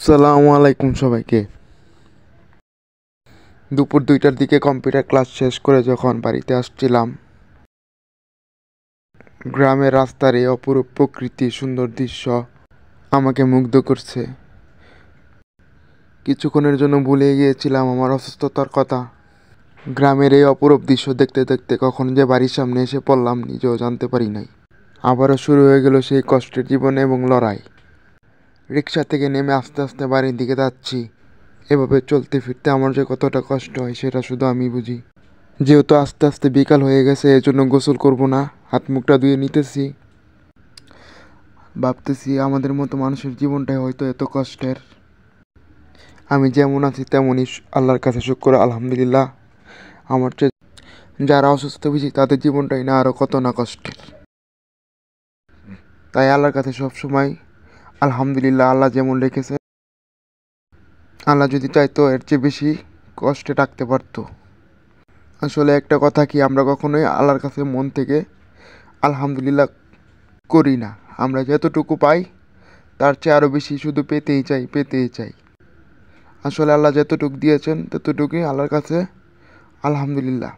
আসসালামু আলাইকুম সবাইকে। দুপুর 2টার দিকে কম্পিউটার ক্লাস শেষ করে যখন বাড়িতে আসছিলাম, গ্রামের রাস্তার এই অপরূপ প্রকৃতি সুন্দর দৃশ্য আমাকে মুগ্ধ করছে। কিছুক্ষণের জন্য ভুলে গিয়েছিলাম আমার অসুস্থতার কথা। গ্রামের এই অপরূপ দৃশ্য দেখতে দেখতে কখন যে বাড়ির সামনে এসে পড়লাম নিজেও জানতে পারি নাই। আবারও শুরু হয়ে গেল সেই কষ্টের জীবন এবং লড়াই। রিক্সা থেকে নেমে আস্তে আস্তে বাড়ির দিকে যাচ্ছি। এভাবে চলতে ফিরতে আমার যে কতটা কষ্ট হয় সেটা শুধু আমি বুঝি। যেহেতু আস্তে আস্তে বিকাল হয়ে গেছে, এজন্য গোসল করব না, হাত মুখটা ধুয়ে নিতেছি। ভাবতেছি আমাদের মতো মানুষের জীবনটাই হয়তো এত কষ্টের। আমি যেমন আছি তেমনই আল্লাহর কাছে শুকর আলহামদুলিল্লাহ। আমার চেয়ে যারা অসুস্থ বেশি তাদের জীবনটাই না আরও কত না কষ্টের। তাই আল্লাহর কাছে সবসময় আলহামদুলিল্লাহ। আল্লাহ যেমন রেখেছে, আল্লাহ যদি চাইতো এর চেয়ে বেশি কষ্টে রাখতে পারতো। আসলে একটা কথা কি, আমরা কখনোই আল্লাহর কাছে মন থেকে আলহামদুলিল্লাহ করি না। আমরা যতটুকু পাই তার চেয়ে আরও বেশি শুধু পেতেই চাই, পেতেই চাই। আসলে আল্লাহ যতটুকু দিয়েছেন ততটুকুই আল্লাহর কাছে আলহামদুলিল্লাহ।